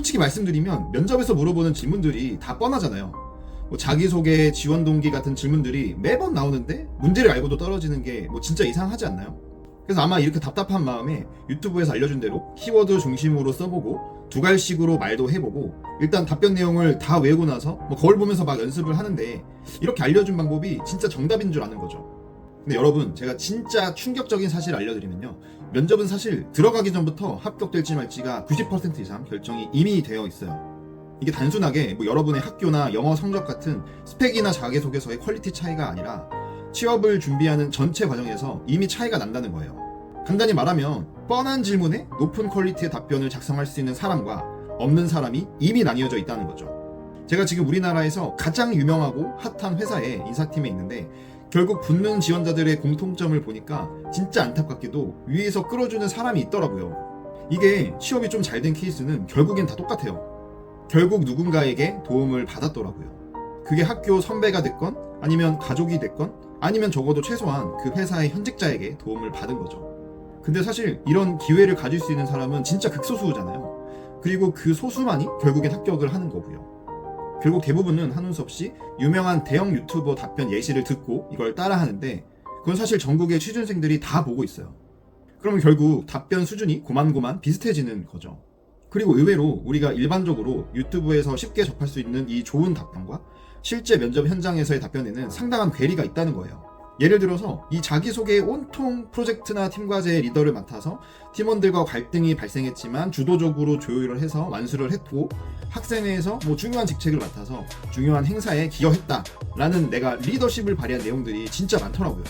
솔직히 말씀드리면 면접에서 물어보는 질문들이 다 뻔하잖아요. 뭐 자기소개, 지원 동기 같은 질문들이 매번 나오는데 문제를 알고도 떨어지는 게 뭐 진짜 이상하지 않나요? 그래서 아마 이렇게 답답한 마음에 유튜브에서 알려준 대로 키워드 중심으로 써보고 두갈식으로 말도 해보고 일단 답변 내용을 다 외우고 나서 뭐 거울 보면서 막 연습을 하는데 이렇게 알려준 방법이 진짜 정답인 줄 아는 거죠. 근데 여러분, 제가 진짜 충격적인 사실을 알려드리면요, 면접은 사실 들어가기 전부터 합격될지 말지가 90% 이상 결정이 이미 되어 있어요. 이게 단순하게 뭐 여러분의 학교나 영어 성적 같은 스펙이나 자기소개서의 퀄리티 차이가 아니라 취업을 준비하는 전체 과정에서 이미 차이가 난다는 거예요. 간단히 말하면 뻔한 질문에 높은 퀄리티의 답변을 작성할 수 있는 사람과 없는 사람이 이미 나뉘어져 있다는 거죠. 제가 지금 우리나라에서 가장 유명하고 핫한 회사의 인사팀에 있는데 결국 붙는 지원자들의 공통점을 보니까 진짜 안타깝게도 위에서 끌어주는 사람이 있더라고요. 이게 취업이 좀 잘 된 케이스는 결국엔 다 똑같아요. 결국 누군가에게 도움을 받았더라고요. 그게 학교 선배가 됐건 아니면 가족이 됐건 아니면 적어도 최소한 그 회사의 현직자에게 도움을 받은 거죠. 근데 사실 이런 기회를 가질 수 있는 사람은 진짜 극소수잖아요. 그리고 그 소수만이 결국엔 합격을 하는 거고요. 결국 대부분은 하는 수 없이 유명한 대형 유튜버 답변 예시를 듣고 이걸 따라하는데 그건 사실 전국의 취준생들이 다 보고 있어요. 그러면 결국 답변 수준이 고만고만 비슷해지는 거죠. 그리고 의외로 우리가 일반적으로 유튜브에서 쉽게 접할 수 있는 이 좋은 답변과 실제 면접 현장에서의 답변에는 상당한 괴리가 있다는 거예요. 예를 들어서 이 자기소개의 온통 프로젝트나 팀과제의 리더를 맡아서 팀원들과 갈등이 발생했지만 주도적으로 조율을 해서 완수를 했고 학생회에서 뭐 중요한 직책을 맡아서 중요한 행사에 기여했다라는 내가 리더십을 발휘한 내용들이 진짜 많더라고요.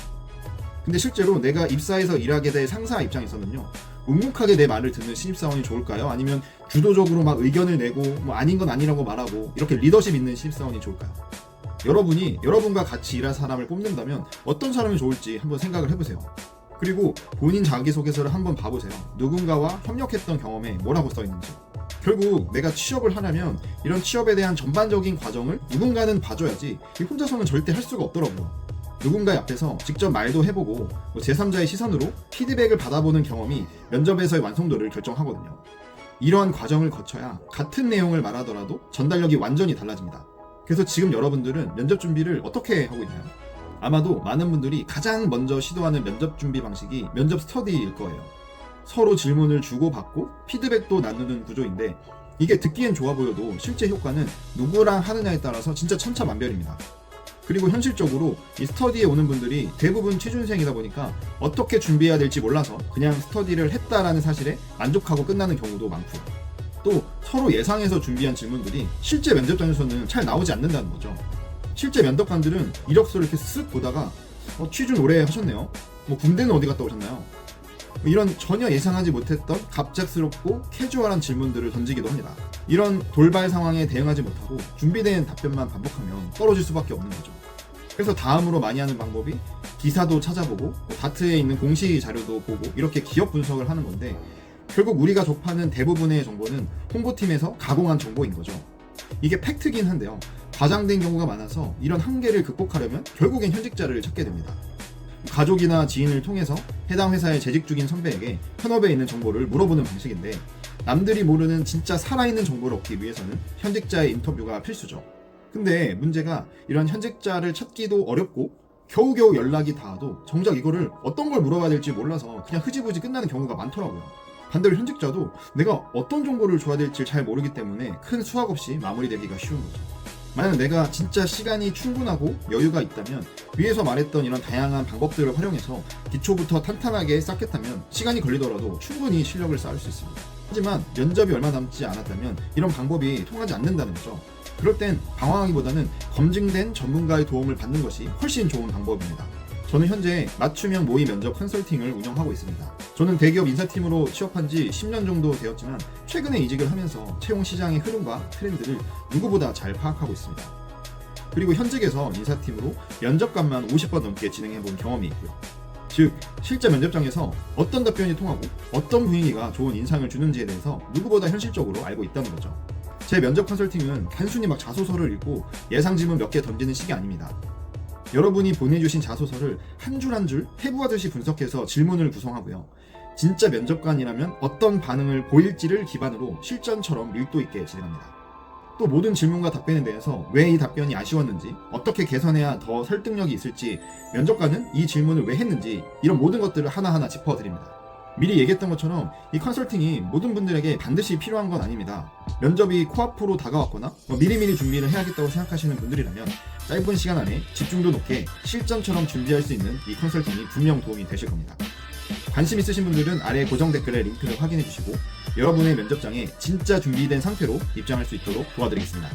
근데 실제로 내가 입사해서 일하게 될 상사 입장에서는요, 묵묵하게 내 말을 듣는 신입사원이 좋을까요? 아니면 주도적으로 막 의견을 내고 뭐 아닌 건 아니라고 말하고 이렇게 리더십 있는 신입사원이 좋을까요? 여러분이 여러분과 같이 일할 사람을 뽑는다면 어떤 사람이 좋을지 한번 생각을 해보세요. 그리고 본인 자기소개서를 한번 봐보세요. 누군가와 협력했던 경험에 뭐라고 써있는지. 결국 내가 취업을 하려면 이런 취업에 대한 전반적인 과정을 누군가는 봐줘야지 혼자서는 절대 할 수가 없더라고요. 누군가의 앞에서 직접 말도 해보고 제3자의 시선으로 피드백을 받아보는 경험이 면접에서의 완성도를 결정하거든요. 이러한 과정을 거쳐야 같은 내용을 말하더라도 전달력이 완전히 달라집니다. 그래서 지금 여러분들은 면접 준비를 어떻게 하고 있나요? 아마도 많은 분들이 가장 먼저 시도하는 면접 준비 방식이 면접 스터디일 거예요. 서로 질문을 주고받고 피드백도 나누는 구조인데 이게 듣기엔 좋아 보여도 실제 효과는 누구랑 하느냐에 따라서 진짜 천차만별입니다. 그리고 현실적으로 이 스터디에 오는 분들이 대부분 취준생이다 보니까 어떻게 준비해야 될지 몰라서 그냥 스터디를 했다라는 사실에 만족하고 끝나는 경우도 많고요. 또 서로 예상해서 준비한 질문들이 실제 면접장에서는 잘 나오지 않는다는 거죠. 실제 면접관들은 이력서를 이렇게 쓱 보다가 취준 오래 하셨네요. 뭐 군대는 어디 갔다 오셨나요? 이런 전혀 예상하지 못했던 갑작스럽고 캐주얼한 질문들을 던지기도 합니다. 이런 돌발 상황에 대응하지 못하고 준비된 답변만 반복하면 떨어질 수밖에 없는 거죠. 그래서 다음으로 많이 하는 방법이 기사도 찾아보고 다트에 있는 공시 자료도 보고 이렇게 기업 분석을 하는 건데 결국 우리가 접하는 대부분의 정보는 홍보팀에서 가공한 정보인 거죠. 이게 팩트긴 한데요. 과장된 경우가 많아서 이런 한계를 극복하려면 결국엔 현직자를 찾게 됩니다. 가족이나 지인을 통해서 해당 회사에 재직 중인 선배에게 현업에 있는 정보를 물어보는 방식인데 남들이 모르는 진짜 살아있는 정보를 얻기 위해서는 현직자의 인터뷰가 필수죠. 근데 문제가 이런 현직자를 찾기도 어렵고 겨우겨우 연락이 닿아도 정작 이거를 어떤 걸 물어봐야 될지 몰라서 그냥 흐지부지 끝나는 경우가 많더라고요. 반대로 현직자도 내가 어떤 정보를 줘야 될지 잘 모르기 때문에 큰 수확 없이 마무리되기가 쉬운 거죠. 만약 내가 진짜 시간이 충분하고 여유가 있다면 위에서 말했던 이런 다양한 방법들을 활용해서 기초부터 탄탄하게 쌓겠다면 시간이 걸리더라도 충분히 실력을 쌓을 수 있습니다. 하지만 면접이 얼마 남지 않았다면 이런 방법이 통하지 않는다는 거죠. 그럴 땐 방황하기보다는 검증된 전문가의 도움을 받는 것이 훨씬 좋은 방법입니다. 저는 현재 맞춤형 모의 면접 컨설팅을 운영하고 있습니다. 저는 대기업 인사팀으로 취업한 지 10년 정도 되었지만 최근에 이직을 하면서 채용 시장의 흐름과 트렌드를 누구보다 잘 파악하고 있습니다. 그리고 현직에서 인사팀으로 면접관만 50번 넘게 진행해본 경험이 있고요. 즉, 실제 면접장에서 어떤 답변이 통하고 어떤 분위기가 좋은 인상을 주는지에 대해서 누구보다 현실적으로 알고 있다는 거죠. 제 면접 컨설팅은 단순히 막 자소서를 읽고 예상 질문 몇 개 던지는 식이 아닙니다. 여러분이 보내주신 자소서를 한 줄 한 줄 해부하듯이 분석해서 질문을 구성하고요. 진짜 면접관이라면 어떤 반응을 보일지를 기반으로 실전처럼 밀도 있게 진행합니다. 또 모든 질문과 답변에 대해서 왜 이 답변이 아쉬웠는지, 어떻게 개선해야 더 설득력이 있을지, 면접관은 이 질문을 왜 했는지, 이런 모든 것들을 하나하나 짚어드립니다. 미리 얘기했던 것처럼 이 컨설팅이 모든 분들에게 반드시 필요한 건 아닙니다. 면접이 코앞으로 다가왔거나 미리미리 준비를 해야겠다고 생각하시는 분들이라면 짧은 시간 안에 집중도 높게 실전처럼 준비할 수 있는 이 컨설팅이 분명 도움이 되실 겁니다. 관심 있으신 분들은 아래 고정 댓글에 링크를 확인해 주시고 여러분의 면접장에 진짜 준비된 상태로 입장할 수 있도록 도와드리겠습니다.